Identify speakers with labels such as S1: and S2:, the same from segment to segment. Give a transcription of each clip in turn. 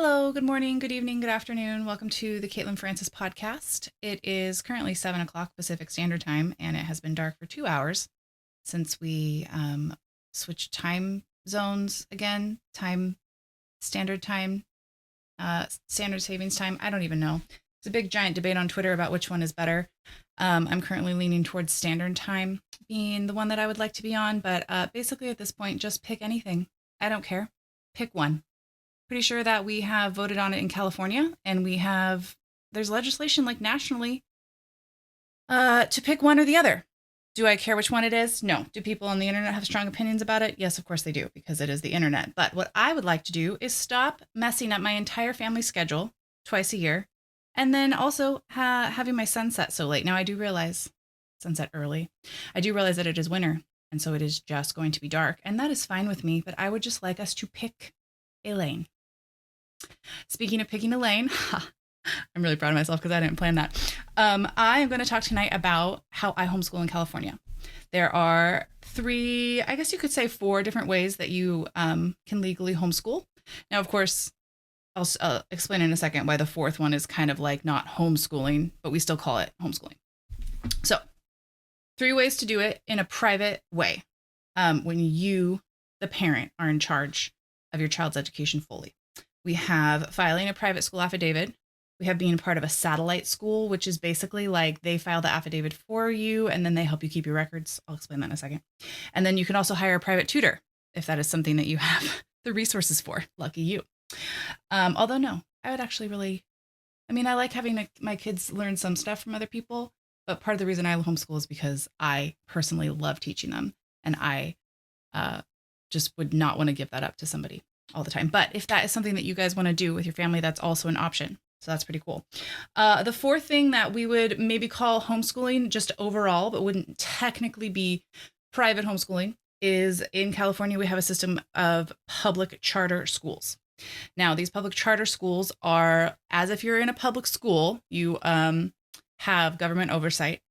S1: Hello, good morning, good evening, good afternoon. Welcome to the Caitlin Francis podcast. It is currently 7 o'clock Pacific Standard Time, and it has been dark for 2 hours since we switched time zones again, standard time, standard savings time. I don't even know. It's a big giant debate on Twitter about which one is better. I'm currently leaning towards standard time being the one that I would like to be on, but basically at this point, just pick anything. I don't care. Pick one. Pretty sure that we have voted on it in California, and there's legislation like nationally to pick one or the other. Do I care which one it is? No. Do people on the internet have strong opinions about it? Yes, of course they do, because it is the internet. But what I would like to do is stop messing up my entire family schedule twice a year, and then also having my sunset so late. Now, I do realize sunset early. I do realize that it is winter, and so it is just going to be dark, and that is fine with me, but I would just like us to pick a lane. Speaking of picking a lane, I'm really proud of myself because I didn't plan that. I am going to talk tonight about how I homeschool in California. There are three, I guess you could say four different ways that you can legally homeschool. Now, of course, I'll explain in a second why the fourth one is kind of like not homeschooling, but we still call it homeschooling. So, three ways to do it in a private way when you, the parent, are in charge of your child's education fully. We have filing a private school affidavit. We have being part of a satellite school, which is basically like they file the affidavit for you and then they help you keep your records. I'll explain that in a second. And then you can also hire a private tutor if that is something that you have the resources for. Lucky you. Although, no, I would actually I like having my kids learn some stuff from other people, but part of the reason I homeschool is because I personally love teaching them, and I just would not want to give that up to somebody all the time. But if that is something that you guys want to do with your family, that's also an option. So that's pretty cool. The fourth thing that we would maybe call homeschooling just overall, but wouldn't technically be private homeschooling, is in California, we have a system of public charter schools. Now, these public charter schools are as if you're in a public school, you have government oversight.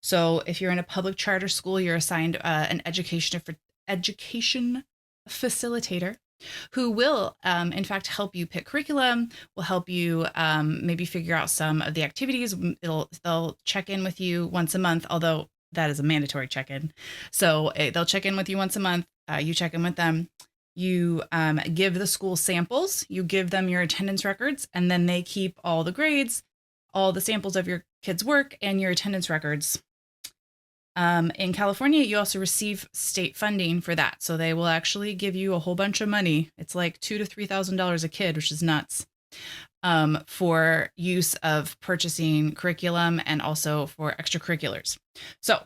S1: So if you're in a public charter school, you're assigned an education facilitator who will, in fact, help you pick curriculum, will help you maybe figure out some of the activities. They'll check in with you once a month, although that is a mandatory check-in. So they'll check in with you once a month. You check in with them. You give the school samples. You give them your attendance records, and then they keep all the grades, all the samples of your kids' work, and your attendance records. In California, you also receive state funding for that. So they will actually give you a whole bunch of money. It's like $2,000 to $3,000 a kid, which is nuts, for use of purchasing curriculum and also for extracurriculars. So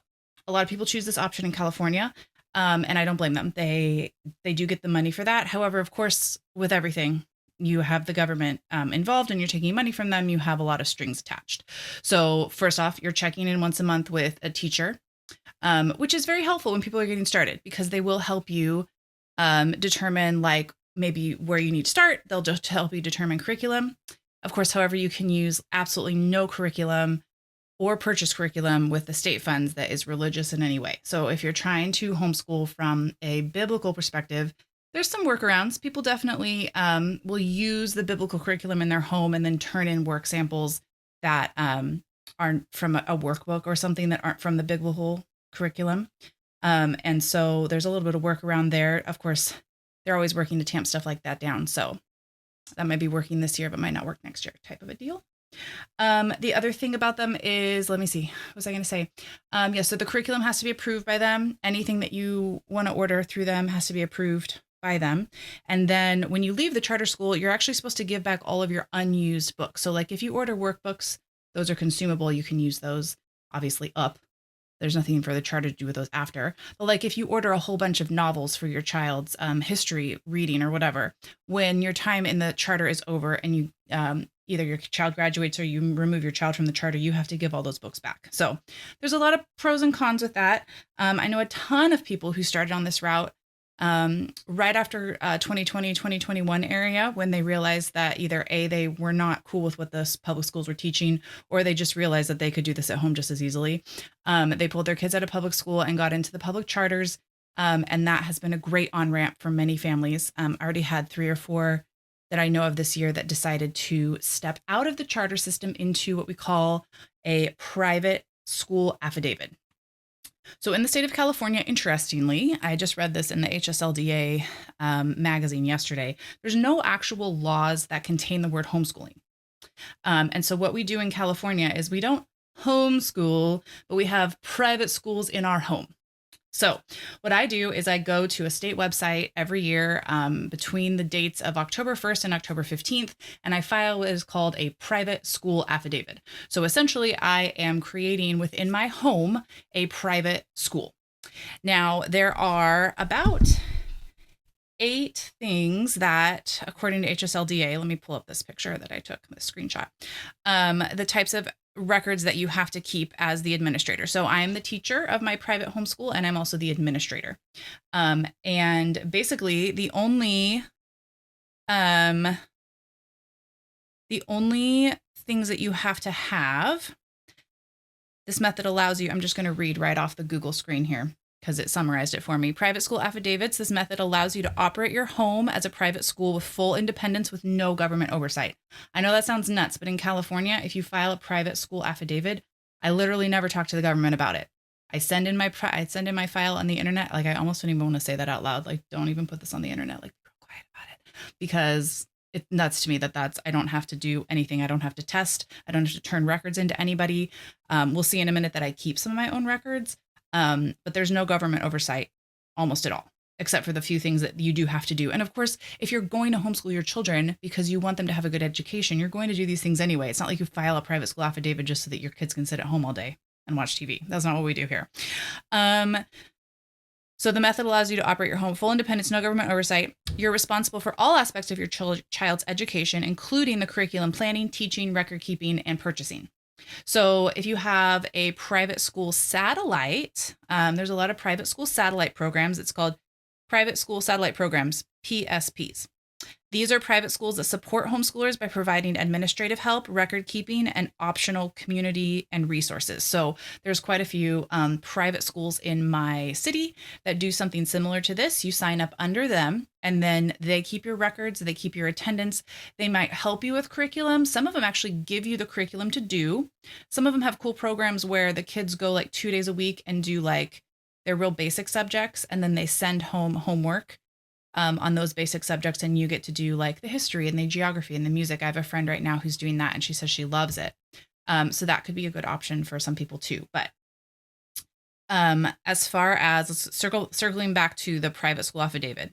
S1: a lot of people choose this option in California, and I don't blame them. They do get the money for that. However, of course, with everything, you have the government involved and you're taking money from them, you have a lot of strings attached. So first off, you're checking in once a month with a teacher, which is very helpful when people are getting started because they will help you determine like maybe where you need to start. They'll just help you determine curriculum. Of course, however, you can use absolutely no curriculum or purchase curriculum with the state funds that is religious in any way. So if you're trying to homeschool from a biblical perspective, there's some workarounds. People definitely will use the biblical curriculum in their home and then turn in work samples that aren't from a workbook or something that aren't from the biblical curriculum. And so there's a little bit of workaround there. Of course, they're always working to tamp stuff like that down. So that might be working this year, but might not work next year type of a deal. The other thing about them is, let me see, what was I going to say? So the curriculum has to be approved by them. Anything that you want to order through them has to be approved by them. And then when you leave the charter school, you're actually supposed to give back all of your unused books. So like if you order workbooks, those are consumable. You can use those obviously up. There's nothing for the charter to do with those after. But like if you order a whole bunch of novels for your child's history reading or whatever, when your time in the charter is over and you either your child graduates or you remove your child from the charter, you have to give all those books back. So there's a lot of pros and cons with that. I know a ton of people who started on this route right after 2020, 2021 area, when they realized that either A, they were not cool with what the public schools were teaching, or they just realized that they could do this at home just as easily. They pulled their kids out of public school and got into the public charters. And that has been a great on-ramp for many families. I already had 3 or 4 that I know of this year that decided to step out of the charter system into what we call a private school affidavit. So in the state of California, interestingly, I just read this in the HSLDA magazine yesterday, there's no actual laws that contain the word homeschooling. And so what we do in California is we don't homeschool, but we have private schools in our home. So what I do is I go to a state website every year between the dates of October 1st and October 15th, and I file what is called a private school affidavit. So essentially, I am creating within my home a private school. Now, there are about 8 things that, according to HSLDA, let me pull up this picture that I took, the screenshot, the types of records that you have to keep as the administrator. So I am the teacher of my private homeschool, and I'm also the administrator. And basically, the only things that you have to have, this method allows you, I'm just going to read right off the Google screen here, because it summarized it for me. Private school affidavits. This method allows you to operate your home as a private school with full independence with no government oversight. I know that sounds nuts, but in California, if you file a private school affidavit, I literally never talk to the government about it. I send in my file on the internet. Like, I almost don't even want to say that out loud. Like, don't even put this on the internet. Like, be real quiet about it, because it's nuts to me that's, I don't have to do anything. I don't have to test. I don't have to turn records into anybody. We'll see in a minute that I keep some of my own records. But there's no government oversight almost at all, except for the few things that you do have to do. And of course, if you're going to homeschool your children because you want them to have a good education, you're going to do these things anyway. It's not like you file a private school affidavit just so that your kids can sit at home all day and watch TV. That's not what we do here. So the method allows you to operate your home, full independence, no government oversight. You're responsible for all aspects of your child's education, including the curriculum planning, teaching, record keeping, and purchasing. So if you have a private school satellite, there's a lot of private school satellite programs. It's called Private School Satellite Programs, PSPs. These are private schools that support homeschoolers by providing administrative help, record keeping, and optional community and resources. So there's quite a few private schools in my city that do something similar to this. You sign up under them, and then they keep your records, they keep your attendance. They might help you with curriculum. Some of them actually give you the curriculum to do. Some of them have cool programs where the kids go like 2 days a week and do like their real basic subjects, and then they send home homework on those basic subjects, and you get to do like the history and the geography and the music. I have a friend right now who's doing that, and she says she loves it. So that could be a good option for some people too. But as far as circling back to the private school affidavit.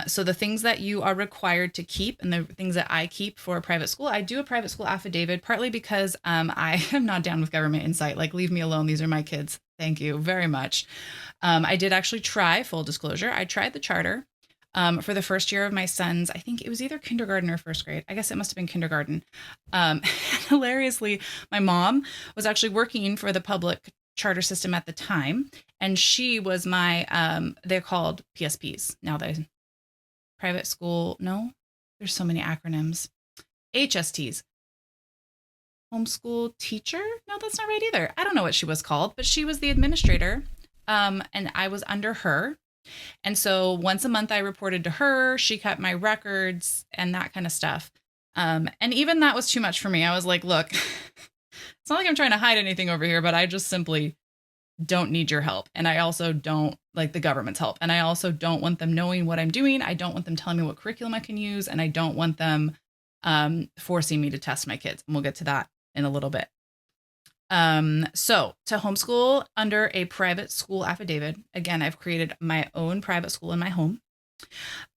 S1: So the things that you are required to keep and the things that I keep for a private school, I do a private school affidavit, partly because I am not down with government insight. Like, leave me alone. These are my kids. Thank you very much. I did actually try, full disclosure, I tried the charter for the first year of my son's, I think it was either kindergarten or first grade. I guess it must have been kindergarten. Hilariously, my mom was actually working for the public charter system at the time, and she was my, they're called PSPs. Now they private school, no, there's so many acronyms. HSTs. Homeschool teacher? No, that's not right either. I don't know what she was called, but she was the administrator, and I was under her. And so once a month I reported to her. She kept my records and that kind of stuff. And even that was too much for me. I was like, look, it's not like I'm trying to hide anything over here, but I just simply don't need your help. And I also don't like the government's help. And I also don't want them knowing what I'm doing. I don't want them telling me what curriculum I can use. And I don't want them forcing me to test my kids. And we'll get to that in a little bit. So to homeschool under a private school affidavit, again, I've created my own private school in my home.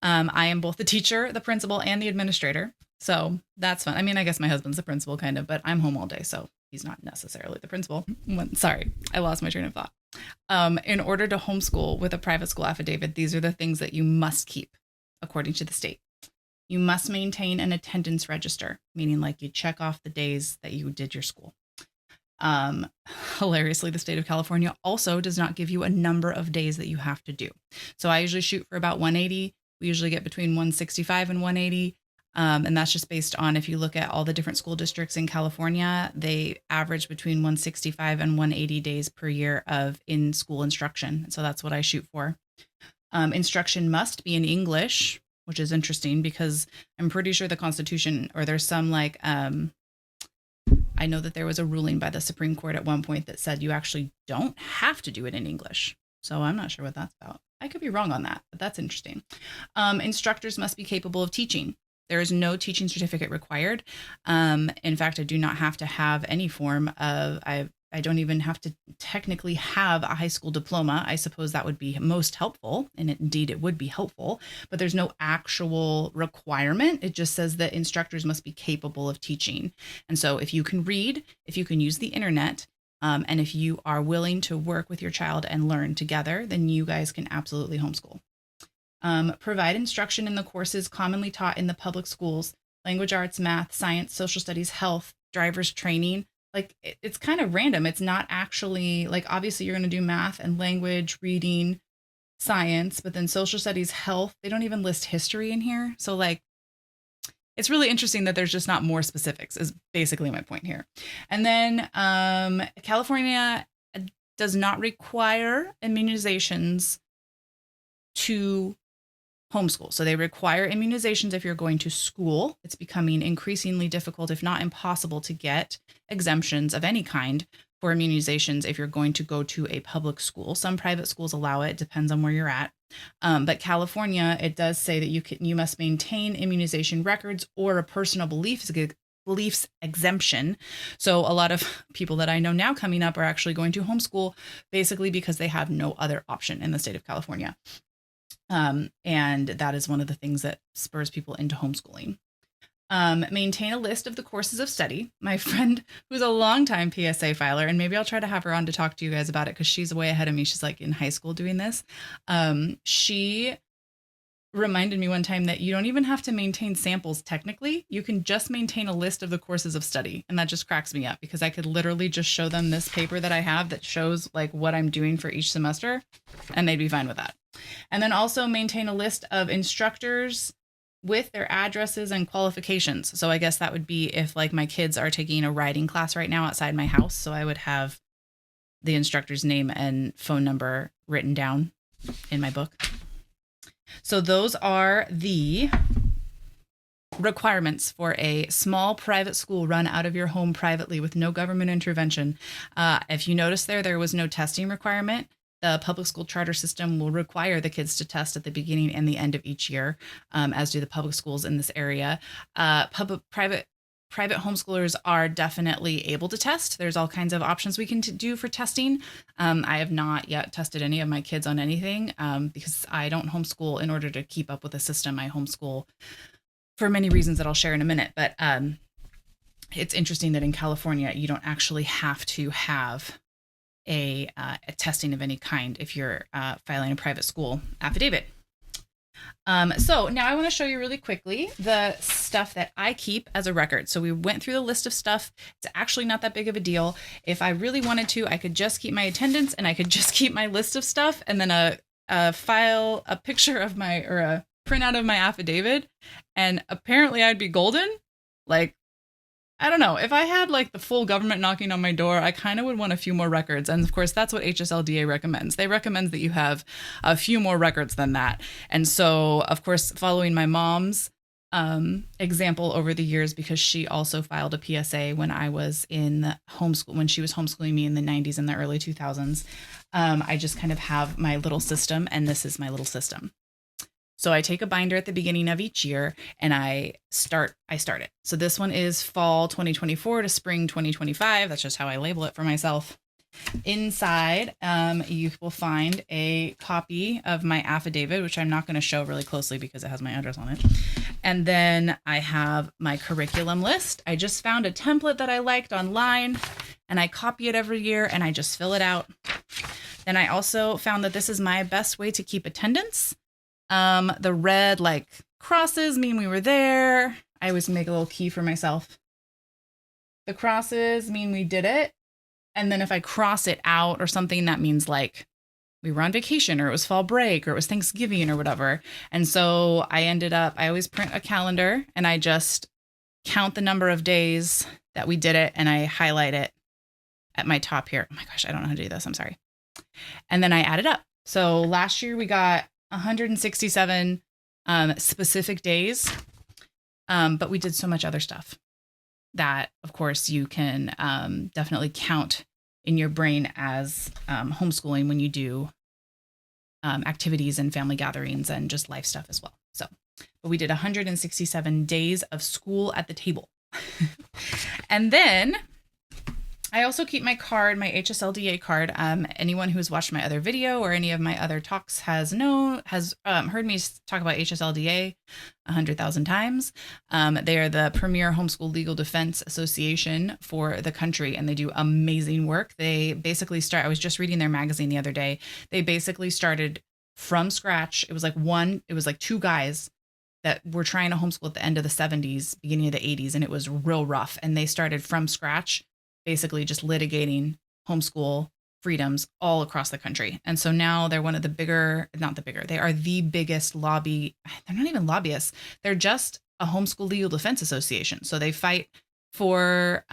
S1: I am both the teacher, the principal, and the administrator. So that's fun. I mean, I guess my husband's the principal kind of, but I'm home all day, so he's not necessarily the principal. Sorry, I lost my train of thought. In order to homeschool with a private school affidavit, these are the things that you must keep according to the state. You must maintain an attendance register, meaning like you check off the days that you did your school. Hilariously, the state of California also does not give you a number of days that you have to do. So I usually shoot for about 180. We usually get between 165 and 180. And that's just based on, if you look at all the different school districts in California, they average between 165 and 180 days per year of in-school instruction. So that's what I shoot for. Instruction must be in English, which is interesting because I'm pretty sure the Constitution, or there's some like, I know that there was a ruling by the Supreme Court at one point that said you actually don't have to do it in English. So I'm not sure what that's about. I could be wrong on that, but that's interesting. Instructors must be capable of teaching. There is no teaching certificate required. In fact, I do not have to have any form of, I don't even have to technically have a high school diploma. I suppose that would be most helpful, and indeed it would be helpful, but there's no actual requirement. It just says that instructors must be capable of teaching. And so if you can read, if you can use the internet, and if you are willing to work with your child and learn together, then you guys can absolutely homeschool. Provide instruction in the courses commonly taught in the public schools: language arts, math, science, social studies, health, driver's training. Like it's kind of random. It's not actually like, obviously you're going to do math and language, reading, science, but then social studies, health, they don't even list history in here. So like, it's really interesting that there's just not more specifics is basically my point here. And then California does not require immunizations to homeschool. So they require immunizations if you're going to school. It's becoming increasingly difficult, if not impossible, to get exemptions of any kind for immunizations if you're going to go to a public school. Some private schools allow it, depends on where you're at. But California, it does say that you must maintain immunization records or a personal beliefs exemption. So a lot of people that I know now coming up are actually going to homeschool basically because they have no other option in the state of California. And that is one of the things that spurs people into homeschooling. Maintain a list of the courses of study. My friend, who's a longtime PSA filer, and maybe I'll try to have her on to talk to you guys about it because she's way ahead of me. She's like in high school doing this. She reminded me one time that you don't even have to maintain samples technically. You can just maintain a list of the courses of study. And that just cracks me up because I could literally just show them this paper that I have that shows like what I'm doing for each semester, and they'd be fine with that. And then also maintain a list of instructors with their addresses and qualifications. So I guess that would be if like my kids are taking a writing class right now outside my house. So I would have the instructor's name and phone number written down in my book. So those are the requirements for a small private school run out of your home privately with no government intervention. If you notice there was no testing requirement. The public school charter system will require the kids to test at the beginning and the end of each year, as do the public schools in this area. Private homeschoolers are definitely able to test. There's all kinds of options we can do for testing. I have not yet tested any of my kids on anything because I don't homeschool in order to keep up with the system. I homeschool for many reasons that I'll share in a minute. But it's interesting that in California, you don't actually have to have a testing of any kind if you're filing a private school affidavit. So now I want to show you really quickly the stuff that I keep as a record. So we went through the list of stuff. It's actually not that big of a deal. If I really wanted to, I could just keep my attendance and I could just keep my list of stuff and then a picture of or a printout of my affidavit. And apparently I'd be golden. Like, I don't know. If I had like the full government knocking on my door, I kind of would want a few more records. And of course, that's what HSLDA recommends. They recommend that you have a few more records than that. And so, of course, following my mom's example over the years, because she also filed a PSA when I was in homeschool, when she was homeschooling me in the 90s and the early 2000s, I just kind of have my little system, and this is my little system. So I take a binder at the beginning of each year and I start it. So this one is fall 2024 to spring 2025. That's just how I label it for myself. Inside, you will find a copy of my affidavit, which I'm not going to show really closely because it has my address on it. And then I have my curriculum list. I just found a template that I liked online and I copy it every year and I just fill it out. Then I also found that this is my best way to keep attendance. The red like crosses mean we were there. I always make a little key for myself. The crosses mean we did it. And then if I cross it out or something, that means like we were on vacation or it was fall break or it was Thanksgiving or whatever. And so I always print a calendar and I just count the number of days that we did it and I highlight it at my top here. Oh my gosh, I don't know how to do this. I'm sorry. And then I add it up. So last year we got 167 specific days. But we did so much other stuff that, of course, you can definitely count in your brain as homeschooling when you do activities and family gatherings and just life stuff as well. So, but we did 167 days of school at the table. And then I also keep my card, my HSLDA card. Anyone who's watched my other video or any of my other talks has heard me talk about HSLDA 100,000 times. They are the premier homeschool legal defense association for the country, and they do amazing work. They basically I was just reading their magazine the other day. They basically started from scratch. It was like two guys that were trying to homeschool at the end of the 70s, beginning of the 80s, and it was real rough. And they started from scratch, basically just litigating homeschool freedoms all across the country. And so now they're one of the they are the biggest lobby. They're not even lobbyists. They're just a homeschool legal defense association. So they fight for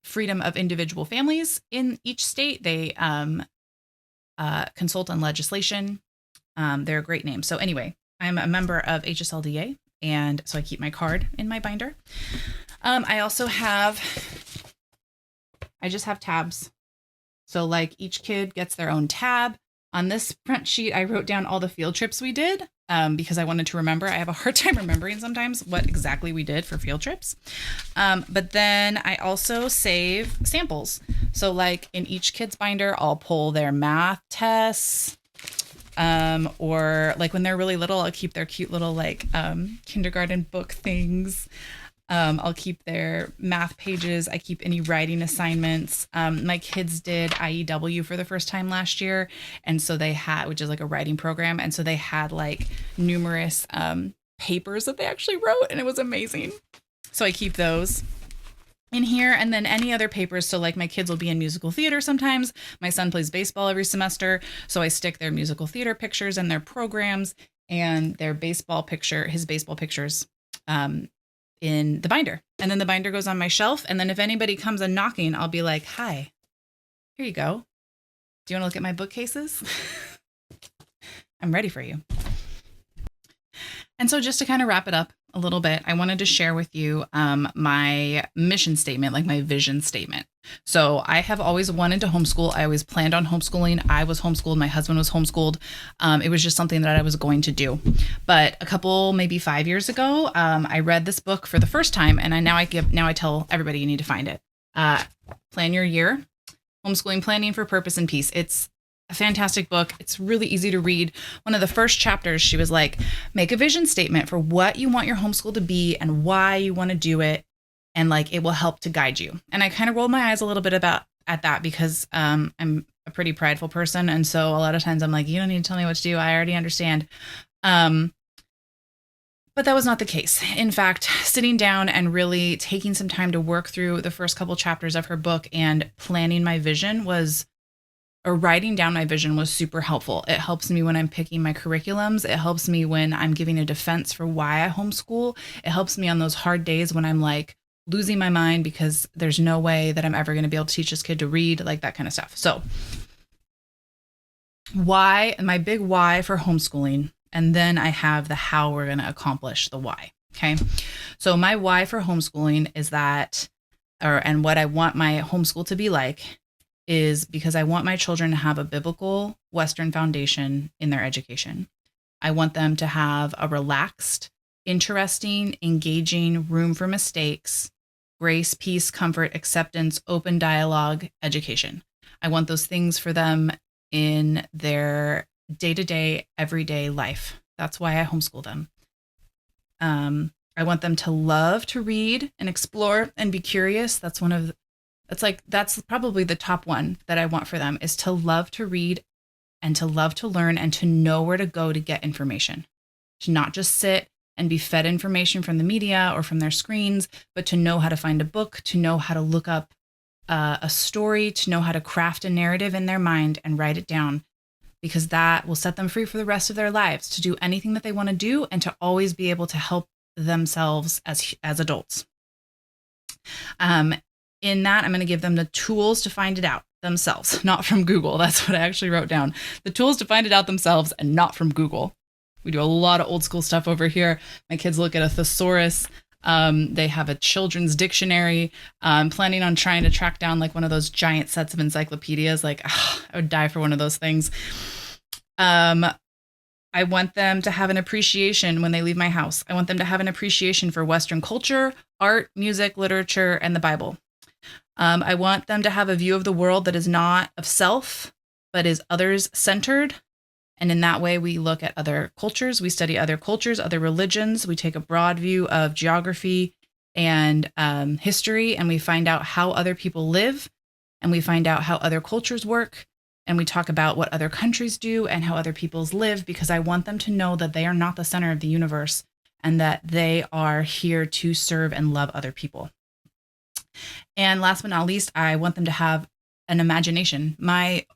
S1: freedom of individual families in each state. They consult on legislation. They're a great name. So anyway, I'm a member of HSLDA, and so I keep my card in my binder. I just have tabs. So like each kid gets their own tab. On this front sheet, I wrote down all the field trips we did because I wanted to remember. I have a hard time remembering sometimes what exactly we did for field trips. But then I also save samples. So like in each kid's binder, I'll pull their math tests. Or like when they're really little, I'll keep their cute little like kindergarten book things. I'll keep their math pages. I keep any writing assignments. My kids did IEW for the first time last year. And so they had, which is like a writing program. And so they had like numerous papers that they actually wrote, and it was amazing. So I keep those in here, and then any other papers. So like my kids will be in musical theater sometimes. My son plays baseball every semester. So I stick their musical theater pictures and their programs and their his baseball pictures in the binder. And then the binder goes on my shelf. And then if anybody comes a knocking, I'll be like, hi, here you go. Do you want to look at my bookcases? I'm ready for you. And so just to kind of wrap it up a little bit, I wanted to share with you my mission statement, like my vision statement. So I have always wanted to homeschool. I always planned on homeschooling. I was homeschooled. My husband was homeschooled. It was just something that I was going to do. But maybe 5 years ago, I read this book for the first time, and now I tell everybody you need to find it. Plan Your Year, Homeschooling Planning for Purpose and Peace. It's a fantastic book. It's really easy to read. One of the first chapters, she was like, make a vision statement for what you want your homeschool to be and why you want to do it. And like, it will help to guide you. And I kind of rolled my eyes a little bit at that because I'm a pretty prideful person. And so a lot of times I'm like, you don't need to tell me what to do. I already understand. But that was not the case. In fact, sitting down and really taking some time to work through the first couple chapters of her book and planning my vision writing down my vision was super helpful. It helps me when I'm picking my curriculums. It helps me when I'm giving a defense for why I homeschool. It helps me on those hard days when I'm like losing my mind because there's no way that I'm ever going to be able to teach this kid to read, like that kind of stuff. So my big why for homeschooling, and then I have the how we're going to accomplish the why. Okay. So my why for homeschooling is and what I want my homeschool to be like is because I want my children to have a biblical Western foundation in their education. I want them to have a relaxed, interesting, engaging, room for mistakes, grace, peace, comfort, acceptance, open dialogue education. I want those things for them in their day-to-day, everyday life. That's why I homeschool them. I want them to love to read and explore and be curious. That's probably the top one that I want for them, is to love to read and to love to learn and to know where to go to get information. To not just sit and be fed information from the media or from their screens, but to know how to find a book, to know how to look up a story, to know how to craft a narrative in their mind and write it down, because that will set them free for the rest of their lives to do anything that they want to do and to always be able to help themselves as adults. In that, I'm going to give them the tools to find it out themselves, not from Google. That's what I actually wrote down. The tools to find it out themselves and not from Google. We do a lot of old school stuff over here. My kids look at a thesaurus. They have a children's dictionary. I'm planning on trying to track down like one of those giant sets of encyclopedias. Like, I would die for one of those things. I want them to have an appreciation when they leave my house. I want them to have an appreciation for Western culture, art, music, literature, and the Bible. I want them to have a view of the world that is not of self, but is others centered. And in that way, we look at other cultures. We study other cultures, other religions. We take a broad view of geography and history, and we find out how other people live, and we find out how other cultures work. And we talk about what other countries do and how other peoples live, because I want them to know that they are not the center of the universe and that they are here to serve and love other people. And last but not least, I want them to have an imagination. My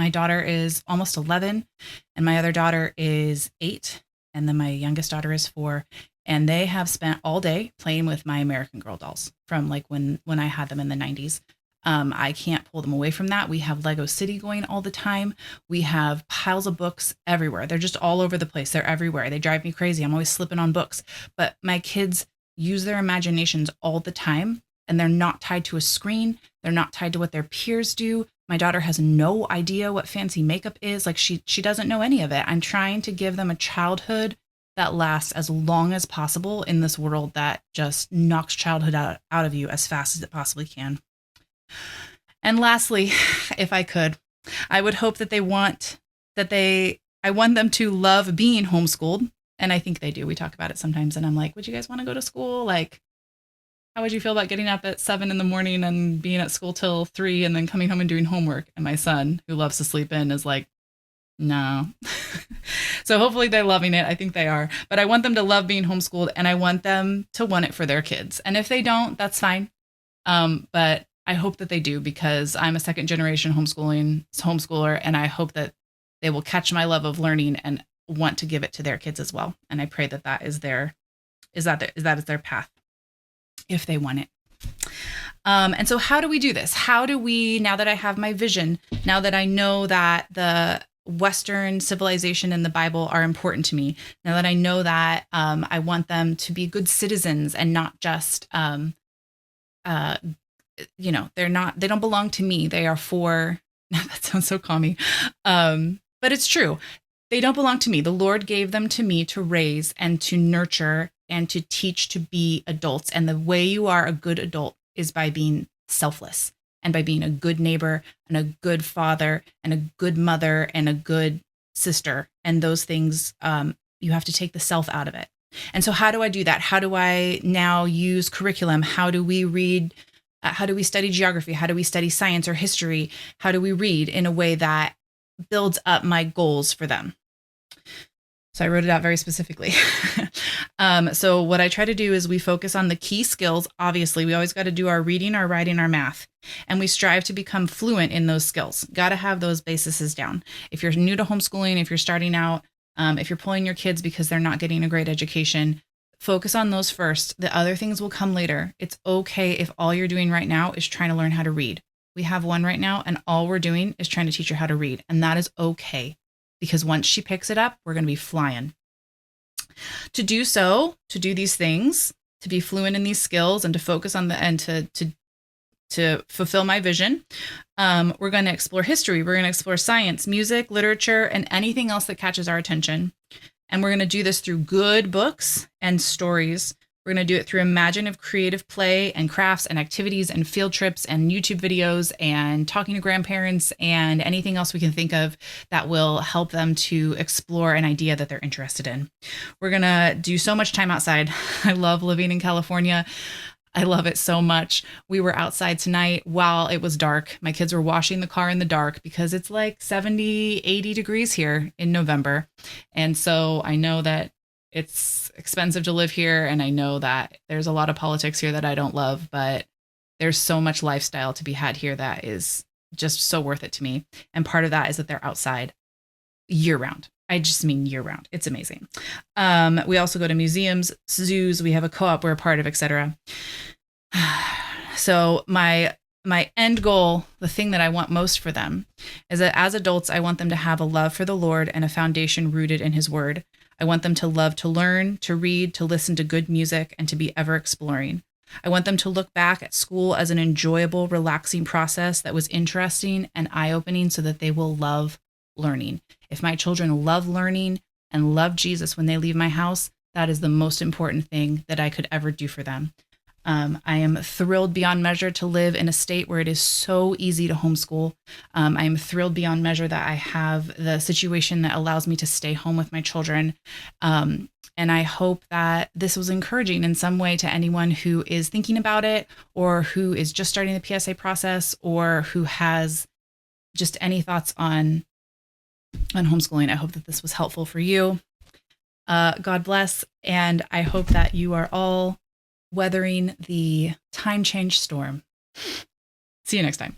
S1: daughter is almost 11, and my other daughter is 8, and then my youngest daughter is 4. And they have spent all day playing with my American Girl dolls from like when I had them in the 90s. I can't pull them away from that. We have Lego City going all the time. We have piles of books everywhere. They're just all over the place. They're everywhere. They drive me crazy. I'm always slipping on books. But my kids use their imaginations all the time, and they're not tied to a screen. They're not tied to what their peers do. My daughter has no idea what fancy makeup is. Like she doesn't know any of it. I'm trying to give them a childhood that lasts as long as possible in this world that just knocks childhood out of you as fast as it possibly can. And lastly, if I could, I would hope that I want them to love being homeschooled. And I think they do. We talk about it sometimes. And I'm like, would you guys want to go to school? Like, how would you feel about getting up at 7 a.m. and being at school till 3 and then coming home and doing homework? And my son, who loves to sleep in, is like, no. So hopefully they're loving it. I think they are. But I want them to love being homeschooled, and I want them to want it for their kids. And if they don't, that's fine. But I hope that they do, because I'm a second generation homeschooler, and I hope that they will catch my love of learning and want to give it to their kids as well. And I pray that that is their path, if they want it. And so how do we do this? How do we, now that I have my vision, now that I know that the Western civilization and the Bible are important to me, now that I know that I want them to be good citizens and not just they don't belong to me. They are for, that sounds so commie. But it's true. They don't belong to me. The Lord gave them to me to raise and to nurture and to teach to be adults. And the way you are a good adult is by being selfless and by being a good neighbor and a good father and a good mother and a good sister. And those things, you have to take the self out of it. And so how do I do that? How do I now use curriculum? How do we read? How do we study geography? How do we study science or history? How do we read in a way that builds up my goals for them? So I wrote it out very specifically. So what I try to do is we focus on the key skills. Obviously, we always got to do our reading, our writing, our math, and we strive to become fluent in those skills. Got to have those bases down. If you're new to homeschooling, if you're starting out, if you're pulling your kids because they're not getting a great education, focus on those first. The other things will come later. It's okay if all you're doing right now is trying to learn how to read. We have one right now, and all we're doing is trying to teach her how to read. And that is okay, because once she picks it up, we're going to be flying. To do these things, to be fluent in these skills and to focus on to fulfill my vision, we're going to explore history. We're going to explore science, music, literature, and anything else that catches our attention. And we're going to do this through good books and stories. We're going to do it through imaginative, creative play and crafts and activities and field trips and YouTube videos and talking to grandparents and anything else we can think of that will help them to explore an idea that they're interested in. We're going to do so much time outside. I love living in California. I love it so much. We were outside tonight while it was dark. My kids were washing the car in the dark because it's like 70, 80 degrees here in November. And so I know that it's expensive to live here, and I know that there's a lot of politics here that I don't love, but there's so much lifestyle to be had here that is just so worth it to me. And part of that is that they're outside year round. I just mean year round. It's amazing. We also go to museums, zoos. We have a co-op we're a part of, etc. So my end goal, the thing that I want most for them, is that as adults, I want them to have a love for the Lord and a foundation rooted in His Word. I want them to love to learn, to read, to listen to good music, and to be ever exploring. I want them to look back at school as an enjoyable, relaxing process that was interesting and eye-opening so that they will love learning. If my children love learning and love Jesus when they leave my house, that is the most important thing that I could ever do for them. I am thrilled beyond measure to live in a state where it is so easy to homeschool. I am thrilled beyond measure that I have the situation that allows me to stay home with my children. And I hope that this was encouraging in some way to anyone who is thinking about it, or who is just starting the PSA process, or who has just any thoughts on homeschooling. I hope that this was helpful for you. God bless. And I hope that you are all weathering the time change storm. See you next time.